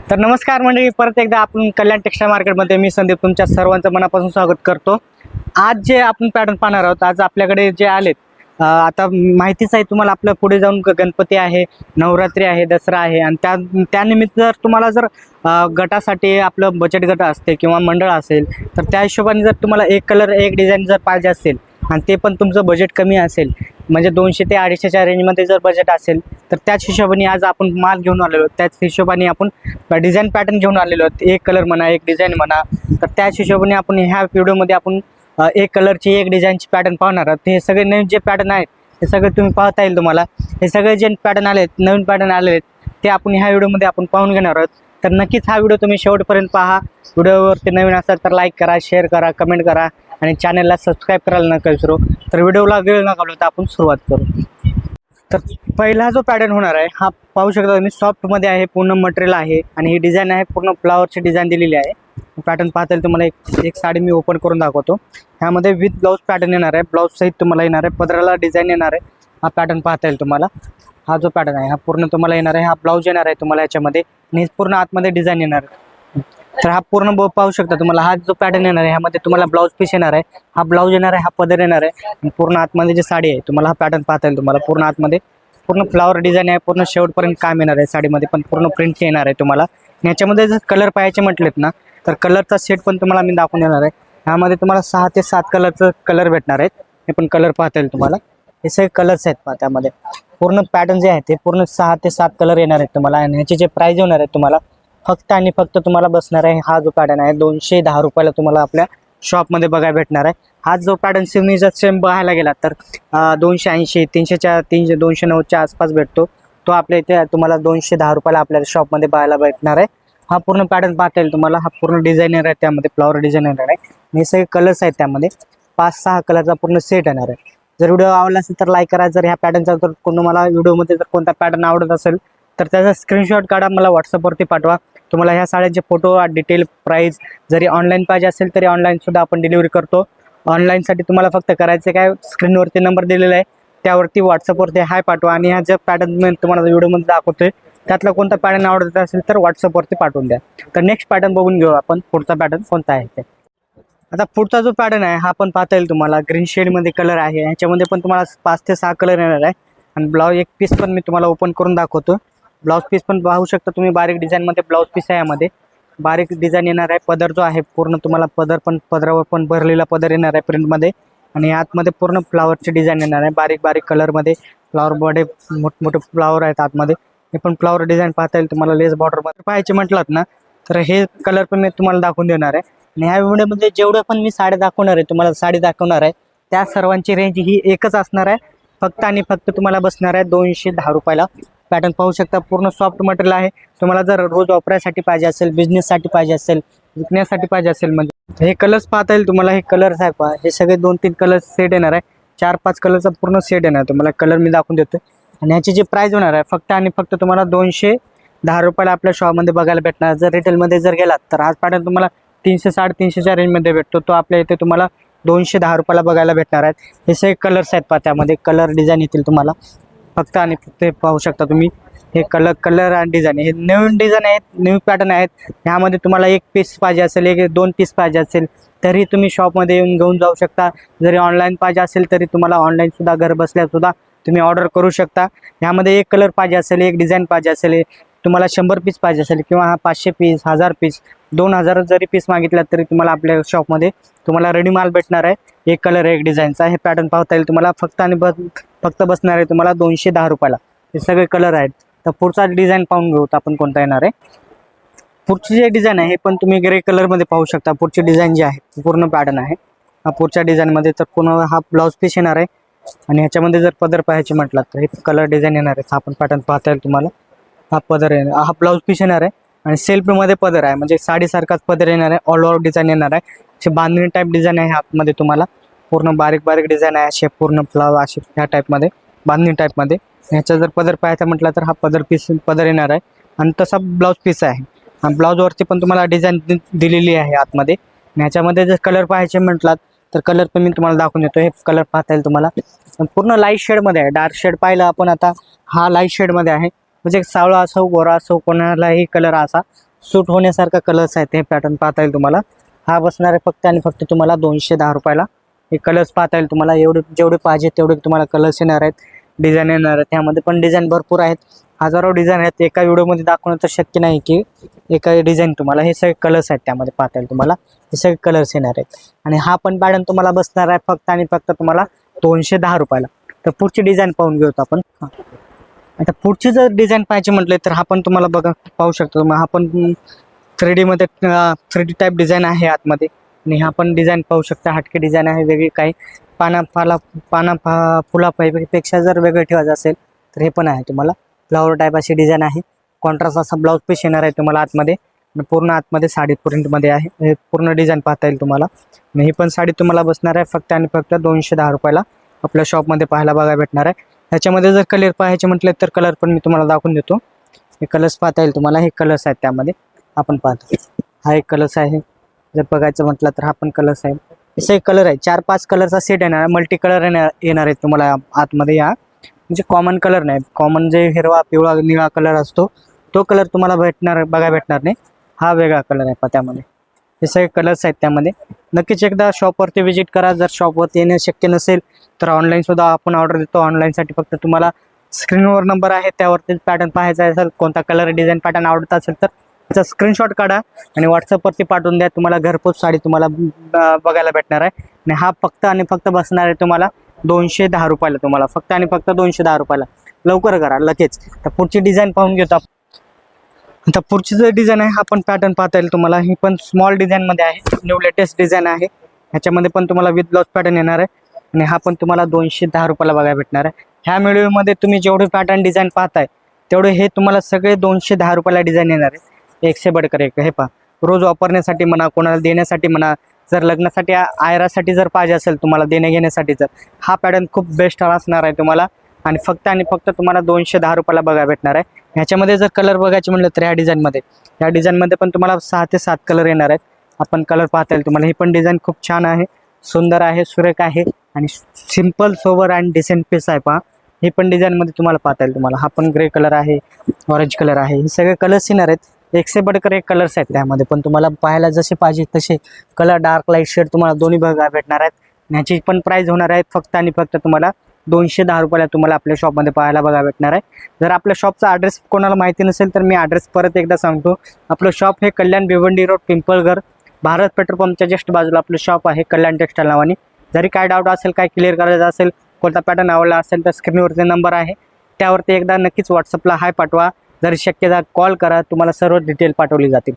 तर नमस्कार मंडळी, परत एकदा आपण कल्याण टेक्सटाईल मार्केटमध्ये मी संदीप तुमच्या सर्वांचं मनापासून स्वागत करतो। आज जे आपण पॅटर्न पाहणार आहोत, आज आपल्याकडे जे आलेत आता माहितीच आहे तुम्हाला, आपल्या पुढे जाऊन गणपती आहे, नवरात्री आहे, दसरा आहे आणि त्यानिमित्त जर तुम्हाला जर गटासाठी आपलं बचत गट असते किंवा मंडळ असेल, तर त्या हिशोबाने जर तुम्हाला एक कलर एक डिझाईन जर पाहिजे असेल आणि ते पण तुमचं बजेट कमी असेल, म्हणजे 200 ते 250च्या रेंजमध्ये जर बजेट असेल, तर त्याच हिशोबाने आज आपण माल घेऊन आलेलो, त्याच हिशोबाने आपण डिझाईन पॅटर्न घेऊन आलेलो आहोत। एक कलर म्हणा, एक डिझाईन म्हणा, तर त्याच हिशोबाने आपण ह्या व्हिडिओमध्ये आपण एक कलरची एक डिझाईनची पॅटर्न पाहणार आहोत। हे सगळे नवीन जे पॅटर्न आहेत हे सगळे तुम्ही पाहता येईल तुम्हाला। हे सगळे जे पॅटर्न आले आहेत, नवीन पॅटर्न आले आहेत, ते आपण ह्या व्हिडिओमध्ये आपण पाहून घेणार आहोत। तर नक्कीच हा व्हिडिओ तुम्ही शेवटपर्यंत पहा। व्हिडिओवरती नवीन असाल तर लाईक करा, शेअर करा, कमेंट करा आणि चॅनलला सबस्क्राईब करायला नका विसरू। तर व्हिडिओला वेळ न घालवता आपण सुरुवात करू। तर पहिला जो पॅटर्न होणार आहे हा पाहू शकता तुम्ही, सॉफ्टमध्ये आहे, पूर्ण मटेरियल आहे आणि ही डिझाईन आहे, पूर्ण फ्लावरची डिझाईन दिलेली आहे। पॅटर्न पाहता येईल तुम्हाला। एक साडी मी ओपन करून दाखवतो। ह्यामध्ये विथ ब्लाऊज पॅटर्न येणार आहे, ब्लाऊज सहित तुम्हाला येणार आहे, पदराला डिझाईन येणार आहे। हा पॅटर्न पाहता येईल तुम्हाला। हा जो पॅटर्न आहे हा पूर्ण तुम्हाला येणार आहे, हा ब्लाऊज येणार आहे तुम्हाला याच्यामध्ये आणि पूर्ण आतमध्ये डिझाईन येणार आहे। तर हा पूर्ण पाहू शकता तुम्हाला। हा जो पॅटर्न येणार आहे ह्यामध्ये तुम्हाला ब्लाऊज पीस येणार आहे, हा ब्लाऊज येणार आहे, हा पदर येणार आहे आणि पूर्ण आतमध्ये जी साडी आहे तुम्हाला हा पॅटर्न पाहता येईल तुम्हाला। पूर्ण आतमध्ये पूर्ण फ्लावर डिझाईन आहे, पूर्ण शेवटपर्यंत काम येणार आहे साडीमध्ये, पण पूर्ण प्रिंट येणार आहे तुम्हाला। याच्यामध्ये जर कलर पाहायचे म्हटलेत ना, तर कलरचा सेट पण तुम्हाला मी दाखवून देणार आहे। ह्यामध्ये तुम्हाला 6 ते 7 कलरचं कलर भेटणार आहेत। हे पण कलर पाहता येईल तुम्हाला। हे सगळे कलर्स आहेत पहा त्यामध्ये। पूर्ण पॅटर्न जे आहे ते पूर्ण 6 ते 7 कलर येणार आहेत तुम्हाला आणि ह्याचे जे प्राइस होणार आहे तुम्हाला फक्त आणि फक्त तुम्हाला बसणार आहे, हा जो पॅटर्न आहे 210 रुपयाला तुम्हाला आपल्या शॉपमध्ये बघायला भेटणार आहे। हा जो पॅटर्न सिवनीचा सेम बघायला गेला तर 280, 300च्या 290च्या आसपास भेटतो। तो आपल्या इथे तुम्हाला 210 रुपयाला आपल्या शॉपमध्ये बघायला भेटणार आहे। हा पूर्ण पॅटर्न पाहता येईल तुम्हाला। हा पूर्ण डिझायनर आहे, त्यामध्ये फ्लॉवर डिझायनर आहे। हे सगळे कलर्स आहेत त्यामध्ये, 5-6 कलरचा पूर्ण सेट येणार आहे। जर व्हिडिओ आवडला असेल तर लाईक करा। जर ह्या पॅटर्नचा जर तुम्हाला व्हिडिओमध्ये जर कोणता पॅटर्न आवडत असेल तर त्याचा स्क्रीनशॉट काढा, मला व्हॉट्सअपवरती पाठवा। तुम्हाला ह्या साड्यांचे फोटो, डिटेल, प्राइस जरी ऑनलाईन पाहिजे असेल तरी ऑनलाईन सुद्धा आपण डिलिव्हरी करतो। ऑनलाईनसाठी तुम्हाला फक्त करायचं काय, स्क्रीनवरती नंबर दिलेला आहे त्यावरती व्हॉट्सअपवरती हाय पाठवा आणि ह्या ज्या पॅटर्न मी तुम्हाला व्हिडिओमध्ये दाखवतोय त्यातला कोणता पॅटर्न आवडत असेल तर व्हॉट्सअपवरती पाठवून द्या। तर नेक्स्ट पॅटर्न बघून घेऊ आपण, पुढचा पॅटर्न कोणता आहे ते। आता पुढचा जो पॅटर्न आहे हा पण पाहता येईल तुम्हाला। ग्रीन शेडमध्ये कलर आहे, ह्याच्यामध्ये पण तुम्हाला 5 ते 6 कलर येणार आहे आणि ब्लाऊज एक पीस पण मी तुम्हाला ओपन करून दाखवतो। ब्लाऊज पीस पण पाहू शकता तुम्ही, बारीक डिझाईनमध्ये ब्लाऊज पीस आहे। यामध्ये बारीक डिझाईन येणार आहे। पदर जो आहे पूर्ण तुम्हाला पदरावर पण भरलेला पदर येणार आहे प्रिंटमध्ये आणि आतमध्ये पूर्ण फ्लावरची डिझाईन येणार आहे, बारीक बारीक कलरमध्ये। फ्लावर बॉडी मोठमोठे फ्लावर आहेत आतमध्ये। हे पण फ्लावर डिझाईन पाहता येईल तुम्हाला। लेस बॉर्डरमध्ये पाहायचे म्हटलात ना तर हे कलर पण मी तुम्हाला दाखवून देणार आहे आणि ह्या व्हिडिओमध्ये जेवढं पण मी साडी दाखवणार आहे तुम्हाला, साडी दाखवणार आहे त्या सर्वांची रेंज ही एकच असणार आहे, फक्त आणि फक्त तुम्हाला बसणार आहे 210 रुपयाला। पॅटर्न पाहू शकता, पूर्ण सॉफ्ट मटेरियल आहे। तुम्हाला जर रोज वापरायसाठी पाहिजे असेल, बिझनेससाठी पाहिजे असेल, विकण्यासाठी पाहिजे असेल, म्हणजे हे कलर्स पाहता येईल तुम्हाला। हे कलर्स आहे पहा, हे सगळे 2-3 कलर सेट येणार आहे, 4-5 कलरचा पूर्ण सेट येणार तुम्हाला। कलर मी दाखवून देतो आणि ह्याची जी प्राइस होणार आहे फक्त आणि फक्त तुम्हाला 210 रुपयाला आपल्या शॉपमध्ये बघायला भेटणार। जर रिटेलमध्ये जर गेलात तर आज पॅटर्न तुम्हाला 300-350च्या रेंजमध्ये भेटतो, तो आपल्या इथे तुम्हाला 210 रुपयाला बघायला भेटणार आहेत। हे सगळे कलर्स आहेत पहा, त्यामध्ये कलर डिझाईन येतील तुम्हाला फक्त आणि फक्त। पाहू शकता तुम्ही हे कलर आणि डिझाईन, हे नवीन डिझाईन आहेत, न्यू पॅटर्न आहेत। ह्यामध्ये तुम्हाला एक पीस पाहिजे असेल, 1-2 पीस पाहिजे असेल तरी तुम्ही शॉपमध्ये येऊन घेऊन जाऊ शकता। जरी ऑनलाईन पाहिजे असेल तरी तुम्हाला ऑनलाईन सुद्धा घर बसल्या सुद्धा तुम्ही ऑर्डर करू शकता। ह्यामध्ये एक कलर पाहिजे असेल, एक डिझाईन पाहिजे असेल, तुम्हाला 100 पीस पाहिजे असेल किंवा 500 पीस, 1000 पीस, 2000 जरी पीस मागितला तरी तुम्हाला आपल्या शॉपमध्ये तुम्हाला रेडी माल भेटणार आहे, एक कलर एक डिझाईनचा। हे पॅटर्न पाहता येईल तुम्हाला फक्त आणि फक्त बसणार आहे तुम्हाला 210 रुपयाला। हे सगळे कलर आहेत। तर पुढचा डिझाईन पाहून घेऊ आपण कोणता येणार आहे। पुढची जे डिझाईन आहे हे पण तुम्ही ग्रे कलरमध्ये पाहू शकता। पुढची डिझाईन जी आहे पूर्ण पॅटर्न आहे हा पुढच्या डिझाईनमध्ये। तर पूर्ण हा ब्लाऊज पीस येणार आहे आणि ह्याच्यामध्ये जर पदर पाहायचे म्हटलं तर हे कलर डिझाईन येणार आहे। हा पण पॅटर्न पाहता येईल तुम्हाला। हा पदर येणार, हा ब्लाऊज पीस येणार आहे आणि सेल्फमध्ये पदर आहे, म्हणजे साडीसारखाच पदर येणार आहे। ऑल ओव्हर डिझाईन येणार आहे, असे बांधणी टाईप डिझाईन आहे आतमध्ये तुम्हाला। पूर्ण बारीक बारीक डिझाईन आहे, असे पूर्ण फ्लावर असे ह्या टाईपमध्ये बांधणी टाईपमध्ये। ह्याचा जर पदर पाहायचा म्हटलं तर हा पदर येणार आहे आणि तसा ब्लाऊज पीस आहे। आणि ब्लाऊजवरती पण तुम्हाला डिझाईन दिलेली आहे आतमध्ये। ह्याच्यामध्ये जर कलर पाहायचे म्हटलात तर कलर पण मी तुम्हाला दाखवून देतो। हे कलर पाहता येईल तुम्हाला, पूर्ण लाईट शेडमध्ये आहे। डार्क शेड पाहिलं आपण आता, हा लाईट शेडमध्ये आहे, म्हणजे सावळा असो गोरा असो कोणालाही कलर असा सूट होण्यासारखा कलर्स आहेत. हे पॅटर्न पाहता येईल तुम्हाला. हा बसणार आहे फक्त आणि फक्त तुम्हाला 210 रुपयाला. हे कलर्स पाहता येईल तुम्हाला. जेवढे पाहिजे तेवढे तुम्हाला कलर्स येणार आहेत, डिझाईन येणार आहेत. त्यामध्ये पण डिझाईन भरपूर आहेत, हजारो डिझाईन आहेत. एका व्हिडिओमध्ये दाखवणं तर शक्य नाही की एका डिझाईन तुम्हाला. हे सगळे कलर्स आहेत त्यामध्ये पाहता येईल तुम्हाला. हे सगळे कलर्स येणार आहेत. आणि हा पण पॅटर्न तुम्हाला बसणार आहे फक्त आणि फक्त तुम्हाला 210 रुपयाला. तर पुढची डिझाईन पाहून घेऊत आपण. आता पुढची जर डिझाईन पाहिजे म्हटले तर हा पण तुम्हाला बघा पाहू शकतो. मग हा पण 3D मध्ये 3D टाईप डिझाईन आहे आतमध्ये. आणि हा पण डिझाईन पाहू शकता, हटके डिझाईन आहे वेगळी. काही फुलापेक्षा जर वेगळं ठेवायचं असेल तर हे पण आहे तुम्हाला. फ्लावर टाईप अशी डिझाईन आहे. कॉन्ट्रास्ट असा ब्लाऊज पीस येणार आहे तुम्हाला आतमध्ये. आणि पूर्ण आतमध्ये साडी प्रिंटमध्ये आहे. हे पूर्ण डिझाईन पाहता येईल तुम्हाला. आणि ही पण साडी तुम्हाला बसणार आहे फक्त आणि फक्त 210 रुपयाला आपल्या शॉपमध्ये पाहायला बघा भेटणार आहे. ह्याच्यामध्ये जर कलर पाहायचे म्हटले तर कलर पण मी तुम्हाला दाखवून देतो. हे कलर्स पाहता येईल तुम्हाला. हे कलर्स आहेत त्यामध्ये आपण पाहतो. हा एक कलर्स आहे. जर बघायचं म्हटलं तर हा पण कलर्स आहे. असे कलर आहे. 4-5 कलरचा सेट येणार आहे. मल्टी कलर येणार आहेत तुम्हाला आतमध्ये. या म्हणजे कॉमन कलर नाही. कॉमन जे हिरवा, पिवळा, निळा कलर असतो तो कलर तुम्हाला बघायला भेटणार नाही. हा वेगळा कलर आहे त्यामध्ये. हे सगळे कलर्स आहेत त्यामध्ये. नक्कीच एकदा शॉपवरती व्हिजिट करा. जर शॉपवरती येणं शक्य नसेल तर ऑनलाईनसुद्धा आपण ऑर्डर देतो. ऑनलाईनसाठी फक्त तुम्हाला स्क्रीनवर नंबर आहे त्यावरती पॅटर्न पाहायचा असेल, कोणता कलर डिझाईन पॅटर्न आवडत असेल तर त्याचा स्क्रीनशॉट काढा आणि व्हॉट्सअपवरती पाठवून द्या. तुम्हाला घरपोच साडी तुम्हाला बघायला भेटणार आहे. आणि हा फक्त आणि फक्त बसणार आहे तुम्हाला 210 रुपयाला. तुम्हाला फक्त आणि फक्त 210 रुपयाला. लवकर करा लगेच. तर पुढची डिझाईन पाहून घेतो. आता पुढची जो डिझाईन आहे हा पण पॅटर्न पाहता येईल तुम्हाला. ही पण स्मॉल डिझाईनमध्ये आहे. न्यू लेटेस्ट डिझाईन आहे. ह्याच्यामध्ये पण तुम्हाला विथ ब्लाउज पॅटर्न येणार आहे. आणि हा पण तुम्हाला 210 रुपयाला बघायला भेटणार आहे. ह्या व्हिडिओमध्ये तुम्ही जेवढे पॅटर्न डिझाईन पाहताय तेवढे हे तुम्हाला सगळे 210 रुपयाला डिझाईन येणार आहे. एकशे बडकर एक. हे पहा, रोज वापरण्यासाठी म्हणा, कोणाला देण्यासाठी म्हणा, जर लग्नासाठी आयरासाठी जर पाहिजे असेल तुम्हाला देणे घेण्यासाठी, तर हा पॅटर्न खूप बेस्ट असणार आहे तुम्हाला. आणि फक्त तुम्हाला 210 रुपयाला बघायला भेटणार आहे. ह्याच्यामध्ये जर कलर बघायचे म्हटलं तर ह्या डिझाईनमध्ये पण तुम्हाला 6 ते 7 कलर येणार आहेत. आपण कलर पाहता येईल तुम्हाला. ही पण डिझाईन खूप छान आहे, सुंदर आहे, सुरेख आहे आणि simple sober and decent piece आहे. पहा, ही पण डिझाईनमध्ये तुम्हाला पाहता येईल तुम्हाला. हा पण ग्रे कलर आहे, ऑरेंज कलर आहे. हे सगळे कलर्स येणार आहेत. एकशे बडकर एक कलर्स आहेत त्यामध्ये. पण तुम्हाला पाहायला जसे पाहिजे तसे कलर, डार्क लाईट शेड तुम्हाला दोन्ही बघायला भेटणार आहेत. ह्याची पण प्राईस होणार आहे फक्त आणि फक्त तुम्हाला 210 रुपयाला तुम्हाला आपल्या शॉपमध्ये पाहायला बघायला भेटणार आहे. जर आपल्या शॉपचा ॲड्रेस कोणाला माहिती नसेल तर मी ॲड्रेस परत एकदा सांगतो. आपलं शॉप हे कल्याण भिवंडी रोड, पिंपळघर, भारत पेट्रोल पंपच्या जस्ट बाजूला आपलं शॉप आहे, कल्याण टेक्सटाईल नावाने. जरी काय डाऊट असेल, काय क्लिअर करायचं असेल, कोणता पॅटर्न आवडला असेल तर स्क्रीनवरती नंबर आहे त्यावरती एकदा नक्कीच व्हॉट्सअपला हाय पाठवा. जरी शक्य झालं कॉल करा, तुम्हाला सर्व डिटेल पाठवली जातील.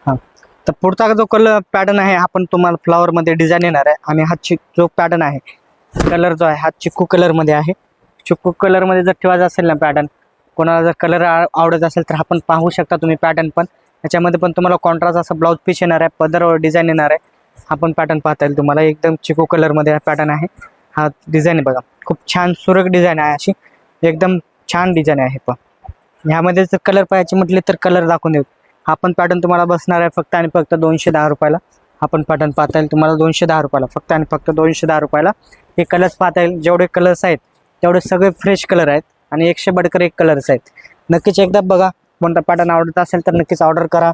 हां, तर पुढचा जो पॅटर्न आहे हा पण तुम्हाला फ्लावरमध्ये डिझाईन येणार आहे. आणि हा जो पॅटर्न आहे, कलर जो आहे हा चिक्कू कलरमध्ये आहे. चिक्कू कलरमध्ये जर ठेवायचा असेल ना पॅटर्न, कोणाला जर कलर आवडत असेल तर आपण पाहू शकता तुम्ही पॅटर्न पण. त्याच्यामध्ये पण तुम्हाला कॉन्ट्रास्ट असा ब्लाऊज पीस येणार आहे, पदर डिझाईन येणार आहे. हा पण पॅटर्न पाहता येईल तुम्हाला. एकदम चिक्कू कलरमध्ये हा पॅटर्न आहे. हा डिझाईन आहे बघा, खूप छान सुरेख डिझाईन आहे, अशी एकदम छान डिझाईन आहे. पण ह्यामध्ये जर कलर पाहायचे म्हटले तर कलर दाखवून देऊ. हा पण पॅटर्न तुम्हाला बसणार आहे फक्त आणि फक्त 210 रुपयाला. हा पण पॅटर्न पाहता येईल तुम्हाला 210 रुपयाला, फक्त आणि फक्त 210 रुपयाला. हे कलर्स पाहता येईल. जेवढे कलर्स आहेत तेवढे सगळे फ्रेश कलर आहेत आणि एकशे बडकर एक कलर्स आहेत. नक्कीच एकदा बघा, कोणता पॅटर्न आवडत असेल तर नक्कीच ऑर्डर करा.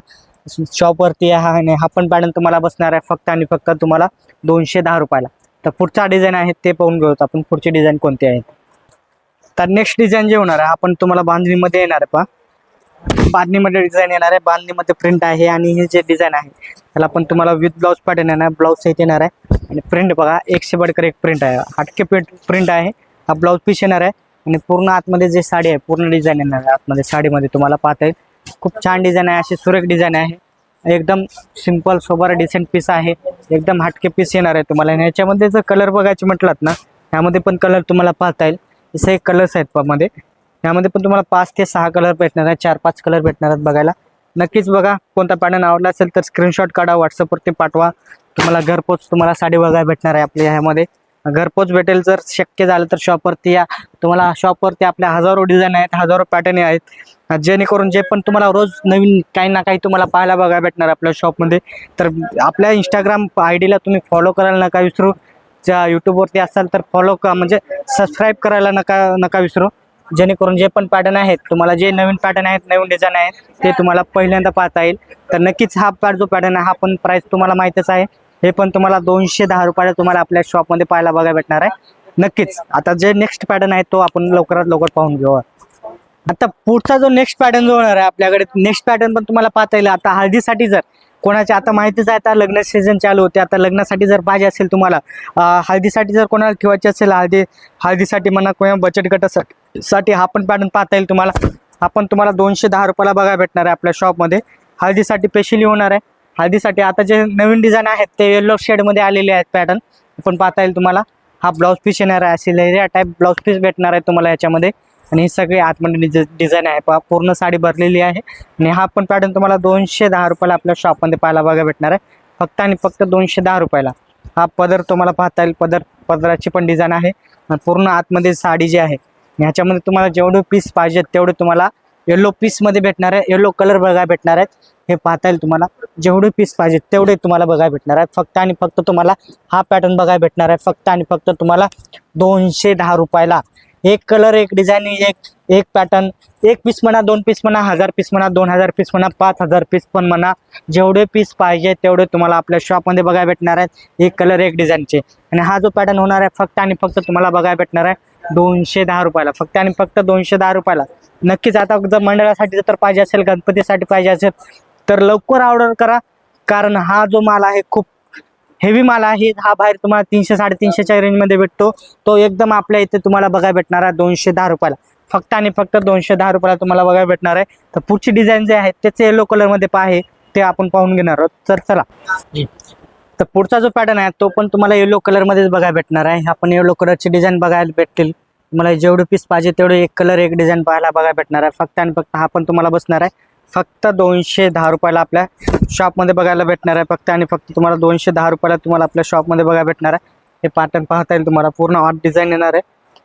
शॉपवरती आणि हा पण पॅटर्न तुम्हाला बसणार आहे फक्त आणि फक्त तुम्हाला 210 रुपयाला. तर पुढचा डिझाईन आहे ते पाहून घेऊत आपण. पुढची डिझाईन कोणती आहे तर नेक्स्ट डिझाईन जे होणार आहे आपण तुम्हाला बांधणीमध्ये येणार आहे. पहा, बांधणीमध्ये डिझाईन येणार आहे, बांधणीमध्ये प्रिंट आहे. आणि हे जे डिझाईन आहे त्याला पण तुम्हाला विथ ब्लाऊज पॅटर्न येणार, ब्लाऊज सहित येणार आहे. आणि प्रिंट बघा, एकशे बडकर एक प्रिंट आहे, हटके प्रिंट आहे. हा ब्लाऊज पीस येणार आहे. आणि पूर्ण आतमध्ये जे साडी आहे पूर्ण डिझाईन येणार आहे आतमध्ये साडीमध्ये तुम्हाला पाहता येईल. खूप छान डिझाईन आहे, अशी सुरेख डिझाईन आहे. एकदम सिंपल सोबर डिसेंट पीस आहे, एकदम हटके पीस येणार आहे तुम्हाला. आणि याच्यामध्ये जर कलर बघायचे म्हटलात ना, त्यामध्ये पण कलर तुम्हाला पाहता येईल. जसे एक कलर्स आहेत मध्ये, यामध्ये पण तुम्हाला 5 ते 6 कलर भेटणार आहेत, 4-5 कलर भेटणार आहेत बघायला. नक्कीच बघा, कोणता पॅटर्न आवडला असेल तर स्क्रीनशॉट काढा, व्हॉट्सअपवरती पाठवा. तुम्हाला घरपोच तुम्हाला साडी बघायला भेटणार आहे आपल्या ह्यामध्ये. घरपोच भेटेल. जर शक्य झालं तर शॉपवरती या. तुम्हाला शॉपवरती आपल्या हजारो डिझाईन आहेत, हजारो पॅटर्न आहेत, जेणेकरून जे पण तुम्हाला रोज नवीन काही ना काही तुम्हाला पाहायला बघायला भेटणार आपल्या शॉपमध्ये. तर आपल्या इंस्टाग्राम ID ला तुम्ही फॉलो करायला नका विसरू. ज्या यूट्यूबवरती असाल तर फॉलो म्हणजे सबस्क्राईब करायला नका विसरू. जेणेकरून जे पण पॅटर्न आहेत तुम्हाला, जे नवीन पॅटर्न आहेत, नवीन डिझाईन आहेत, ते तुम्हाला पहिल्यांदा पाहता येईल. तर नक्कीच हा जो पॅटर्न आहे हा पण प्राइस तुम्हाला माहितच आहे. हे पण तुम्हाला 210 रुपयाला तुम्हाला आपल्या शॉपमध्ये पाहायला बघायला भेटणार आहे. नक्कीच आता जे नेक्स्ट पॅटर्न आहे तो आपण लवकरात लवकर पाहून घेऊ. आता पुढचा जो नेक्स्ट पॅटर्न जो होणार आहे आपल्याकडे, नेक्स्ट पॅटर्न पण तुम्हाला पाहता येईल. आता हळदीसाठी जर कोणाच्या, आता माहितीच आहे आता लग्न सीझन चालू होते, आता लग्नासाठी जर पाहिजे असेल तुम्हाला, हळदीसाठी जर कोणाला ठेवायची असेल, हळदीसाठी म्हणा किंवा बचत गटासाठी हा पण पॅटर्न पाहता येईल तुम्हाला. आपण तुम्हाला 210 रुपयाला बघायला भेटणार आहे आपल्या शॉपमध्ये. हळदीसाठी स्पेशली होणार आहे. हळदीसाठी आता जे नवीन डिझाईन आहेत ते येलो शेडमध्ये आलेले आहेत पॅटर्न, पण पाहता येईल तुम्हाला. हा ब्लाऊज पीस येणार आहे, अशी लेहरिया टाईप ब्लाऊज पीस भेटणार आहे तुम्हाला याच्यामध्ये. आणि हे सगळे आतमध्ये डिझाईन आहे, पूर्ण साडी भरलेली आहे. आणि हा पण पॅटर्न तुम्हाला 210 रुपयाला आपल्या शॉपमध्ये पाहायला बघायला भेटणार आहे. फक्त आणि फक्त 210 रुपयाला. हा पदर तुम्हाला पाहता येईल, पदराची पण डिझाईन आहे. पूर्ण आतमध्ये साडी जी आहे, ह्याच्यामध्ये तुम्हाला जेवढे पीस पाहिजेत तेवढे तुम्हाला येलो पीसमध्ये भेटणार आहे. येलो कलर बघायला भेटणार आहेत. हे पाहता येईल तुम्हाला, जेवढे पीस पाहिजेत तेवढे तुम्हाला बघायला भेटणार आहे. फक्त आणि फक्त तुम्हाला हा पॅटर्न बघायला भेटणार आहे. फक्त आणि फक्त तुम्हाला 210 रुपयाला. एक कलर, एक डिझाईन, एक पॅटर्न, एक पीस म्हणा, 2 पीस म्हणा, 1000 पीस म्हणा, 2000 पीस म्हणा, 5000 पीस पण म्हणा, जेवढे पीस पाहिजे तेवढे तुम्हाला आपल्या शॉपमध्ये बघायला भेटणार आहेत. एक कलर, एक डिझाईनचे. आणि हा जो पॅटर्न होणार आहे फक्त आणि फक्त तुम्हाला बघायला भेटणार आहे 210 रुपयाला. फक्त आणि फक्त 210 रुपयाला. नक्कीच आता जर मंडळासाठी जर पाहिजे असेल, गणपतीसाठी पाहिजे असेल तर लवकर ऑर्डर करा, कारण हा जो माल आहे खूप हेवी माल आहे. हा बाहेर तुम्हाला 300-350च्या रेंजमध्ये भेटतो, तो एकदम आपल्या इथे तुम्हाला बघायला भेटणार आहे 210 रुपयाला. फक्त आणि फक्त 210 रुपयाला तुम्हाला बघायला भेटणार आहे. तर पुढची डिझाईन जे आहे त्याचे येलो कलरमध्ये आहे ते आपण पाहून घेणार आहोत. तर चला, तर पुढचा जो पॅटर्न आहे तो पण तुम्हाला येलो कलरमध्येच बघायला भेटणार आहे. आपण येलो कलरची डिझाईन बघायला भेटतील तुम्हाला. जेवढे पीस पाहिजे तेवढे एक कलर, एक डिझाईन पाहायला बघायला भेटणार आहे. फक्त आणि फक्त हा पण तुम्हाला बसणार आहे फक्त 210 रुपयाला आपल्या शॉपमध्ये बघायला भेटणार आहे. फक्त आणि फक्त तुम्हाला 210 रुपयाला तुम्हाला आपल्या शॉपमध्ये बघायला भेटणार आहे. हे पॅटर्न पाहता येईल तुम्हाला, पूर्ण आत डिझाईन येणार आहे,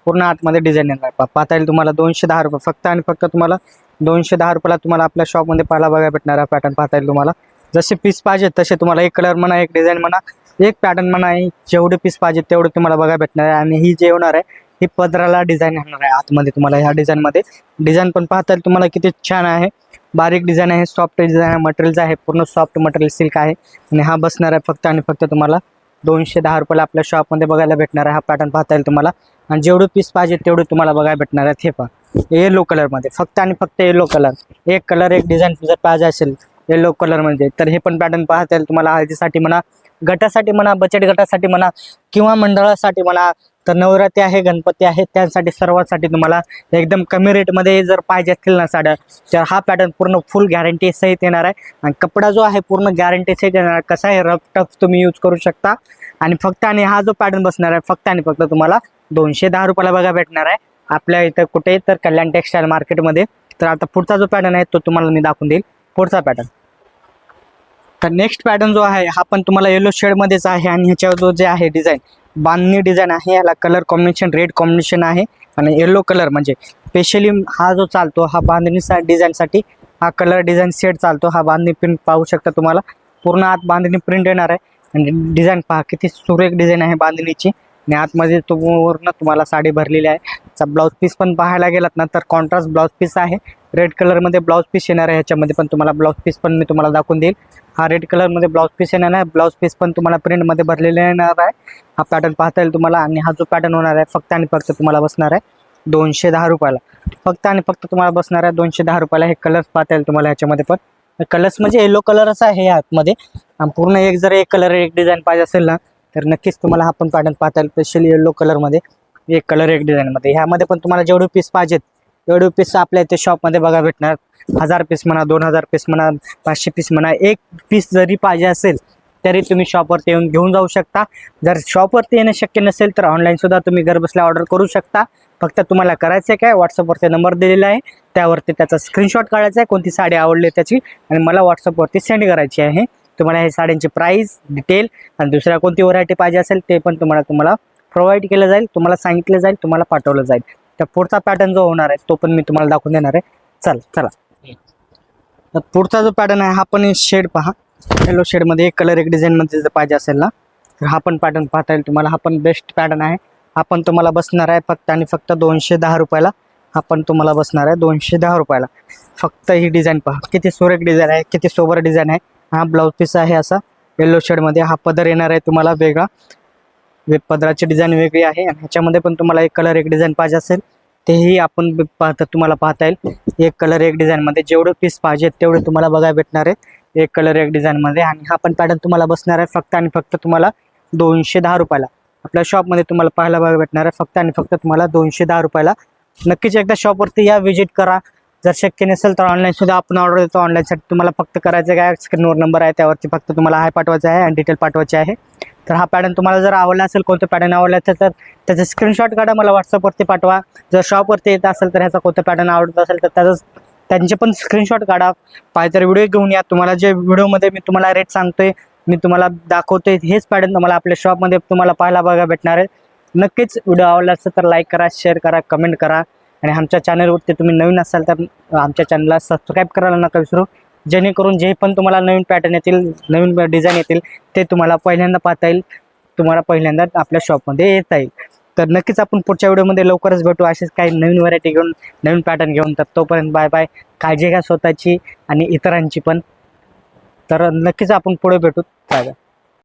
पूर्ण आतमध्ये डिझाईन येणार आहे. पाहता येईल तुम्हाला 210 रुपये. फक्त आणि फक्त तुम्हाला 210 रुपयाला तुम्हाला आपल्या शॉपमध्ये पाहायला बघायला भेटणार आहे. पॅटर्न पाहता येईल तुम्हाला. जसे पीस पाहिजे तसे तुम्हाला, एक कलर म्हणा, एक डिझाईन म्हणा, एक पॅटर्न म्हणा, जेवढे पीस पाहिजे तेवढे तुम्हाला बघायला भेटणार आहे. आणि ही जे होणार आहे ही पदराला डिझाईन येणार आहे आतमध्ये तुम्हाला. ह्या डिझाईनमध्ये डिझाईन पण पाहता येईल तुम्हाला किती छान आहे. बारीक डिझाईन आहे, सॉफ्ट डिझाईन आहे, मटेरियल आहे पूर्ण सॉफ्ट मटेरियल सिल्क आहे. आणि हा बसणार आहे फक्त आणि फक्त तुम्हाला 210 रुपयाला आपल्या शॉपमध्ये बघायला भेटणार आहे. हा पॅटर्न पाहता येईल तुम्हाला. आणि जेवढे पीस पाहिजे तेवढे तुम्हाला बघायला भेटणार आहेत. हे पहा, येलो कलरमध्ये. फक्त आणि फक्त येलो कलर, एक कलर, एक डिझाईन जर पाहिजे असेल येलो कलरमध्ये तर हे पण पॅटर्न पाहता येईल तुम्हाला. हळदीसाठी म्हणा, गटासाठी म्हणा, बचत गटासाठी म्हणा, किंवा मंडळासाठी म्हणा, तर नवरात्री आहे, गणपती आहे, त्यासाठी सर्वांसाठी तुम्हाला एकदम कमी रेटमध्ये जर पाहिजे असतील ना साड्या, तर हा पॅटर्न पूर्ण फुल गॅरंटी सहित येणार आहे. आणि कपडा जो आहे पूर्ण गॅरंटी सहित येणार आहे. कसा आहे, रफ टफ तुम्ही यूज करू शकता. आणि फक्त आणि हा जो पॅटर्न बसणार आहे फक्त आणि फक्त तुम्हाला 210 रुपयाला बघा भेटणार आहे आपल्या इथं कुठे, तर कल्याण टेक्सटाईल मार्केटमध्ये. तर आता पुढचा जो पॅटर्न आहे तो तुम्हाला मी दाखवून देईल. पुढचा पॅटर्न, तर नेक्स्ट पॅटर्न जो आहे हा पण तुम्हाला येलो शेडमध्येच आहे. आणि ह्याच्यावर जो जे आहे डिझाईन, बांधणी डिझाईन आहे. याला कलर कॉम्बिनेशन रेड कॉम्बिनेशन आहे. आणि येलो कलर म्हणजे स्पेशली हा जो चालतो हा बांधणी डिझाईनसाठी हा कलर डिझाईन सेट चालतो. हा बांधणी प्रिंट पाहू शकता तुम्हाला, पूर्ण आत बांधणी प्रिंट येणार आहे. आणि डिझाईन पहा किती सुरेख डिझाईन आहे बांधणीची. आणि आतमध्ये वरनं तुम्हाला साडी भरलेली आहे. ब्लाऊज पीस पण पाहायला गेलात ना तर कॉन्ट्रास्ट ब्लाऊज पीस आहे. रेड कलरमध्ये ब्लाऊज पीस येणार आहे. ह्याच्यामध्ये पण तुम्हाला ब्लाऊज पीस पण मी तुम्हाला दाखवून देईल. हा रेड कलरमध्ये ब्लाऊज पीस येणार आहे. ब्लाऊज पीस पण तुम्हाला प्रिंटमध्ये भरलेले येणार आहे. हा पॅटर्न पाहता येईल तुम्हाला. आणि हा जो पॅटर्न होणार आहे फक्त आणि फक्त तुम्हाला बसणार आहे 210 रुपयाला. फक्त आणि फक्त तुम्हाला बसणार आहे 210 रुपयाला. हे कलर्स पाहता येईल तुम्हाला ह्याच्यामध्ये पण. कलर्स म्हणजे येलो कलरच आहे आतमध्ये. आणि पूर्ण एक जर एक कलर, एक डिझाईन पाहिजे असेल ना तर नक्कीच तुम्हाला हा पण पॅटर्न पाहता येईल. स्पेशली येलो कलरमध्ये, एक कलर, एक डिझाईनमध्ये. ह्यामध्ये पण तुम्हाला जेवढे पीस पाहिजेत तेवढे पीस आपल्या इथे शॉपमध्ये बघा भेटणार. 1000 पीस म्हणा, 2000 पीस म्हणा, 500 पीस म्हणा, एक पीस जरी पाहिजे असेल तरी तुम्ही शॉपवरती येऊन घेऊन जाऊ शकता. जर शॉपवरती येणं शक्य नसेल तर ऑनलाईनसुद्धा तुम्ही घरबसल्या ऑर्डर करू शकता. फक्त तुम्हाला करायचं आहे काय, व्हॉट्सअपवरती नंबर दिलेला आहे त्यावरती त्याचा स्क्रीनशॉट काढायचा आहे, कोणती साडी आवडली त्याची, आणि मला व्हॉट्सअपवरती सेंड करायची आहे. तुम्हाला हे साड्यांची प्राईस डिटेल आणि दुसऱ्या कोणती व्हरायटी पाहिजे असेल ते पण तुम्हाला प्रोव्हाइड केलं जाईल, तुम्हाला सांगितलं जाईल, तुम्हाला पाठवलं जाईल. तर पुढचा पॅटर्न जो होणार आहे तो पण मी तुम्हाला दाखवून देणार आहे. चला, तर पुढचा जो पॅटर्न आहे हा पण शेड पहा, येलो शेडमध्ये एक कलर, एक डिझाईनमध्ये जर पाहिजे असेल ना तर हा पण पॅटर्न पाहता येईल तुम्हाला. हा पण बेस्ट पॅटर्न आहे. हा पण तुम्हाला बसणार आहे फक्त आणि फक्त 210 रुपयाला. हा पण तुम्हाला बसणार आहे 210 रुपयाला. फक्त ही डिझाईन पहा, किती सुरेख डिझाईन आहे, किती सोबर डिझाईन आहे. हा ब्लाऊज पीस आहे असा येलो शेडमध्ये. हा पदर येणार आहे तुम्हाला वेगळा, पदराची डिझाईन वेगळी आहे. आणि ह्याच्यामध्ये पण तुम्हाला एक कलर एक डिझाईन पाहिजे असेल तेही आपण तुम्हाला पाहता येईल. एक कलर एक डिझाईनमध्ये जेवढं पीस पाहिजे तेवढे तुम्हाला बघायला भेटणार आहे एक कलर एक डिझाईनमध्ये. आणि हा पण पॅटर्न तुम्हाला बसणार आहे फक्त आणि फक्त तुम्हाला 210 रुपयाला. आपल्या शॉपमध्ये तुम्हाला पाहायला बघायला भेटणार आहे फक्त आणि फक्त तुम्हाला 210 रुपयाला. नक्कीच एकदा शॉपवरती या, व्हिजिट करा. जर शक्य नसेल तर ऑनलाईन सुद्धा आपण ऑर्डर देतो. ऑनलाईनसाठी तुम्हाला फक्त करायचं काय, स्क्रीनवर नंबर आहे त्यावरती फक्त तुम्हाला हाय पाठवायचा आहे आणि डिटेल पाठवायचे आहे. तर हा पॅटर्न तुम्हाला जर आवडला असेल, कोणतं पॅटर्न आवडला तर त्याचं स्क्रीनशॉट काढा, मला व्हॉट्सअपवरती पाठवा. जर शॉपवरती येत असेल तर ह्याचा कोणतं पॅटर्न आवडत असेल तर त्यांचे पण स्क्रीनशॉट काढा. पाहिजे तर व्हिडिओ घेऊन या. तुम्हाला जे व्हिडिओमध्ये मी तुम्हाला रेट सांगतोय, मी तुम्हाला दाखवतोय, हेच पॅटर्न तुम्हाला आपल्या शॉपमध्ये तुम्हाला पाहायला बघायला भेटणार आहे. नक्कीच व्हिडिओ आवडला असेल तर लाईक करा, शेअर करा, कमेंट करा. आणि आमच्या चॅनलवरती तुम्ही नवीन असाल तर आमच्या चॅनलला सबस्क्राईब करायला नका विसरू, जेणेकरून जे पण तुम्हाला नवीन पॅटर्न येतील, नवीन डिझाईन येतील ते तुम्हाला पहिल्यांदा पाहता येईल, तुम्हाला पहिल्यांदा आपल्या शॉपमध्ये येता येईल. तर नक्कीच आपण पुढच्या व्हिडिओमध्ये लवकरच भेटू असेच काही नवीन व्हरायटी घेऊन, नवीन पॅटर्न घेऊन. तर तोपर्यंत बाय बाय. काळजी घ्या स्वतःची आणि इतरांची पण. तर नक्कीच आपण पुढे भेटू. Bye bye.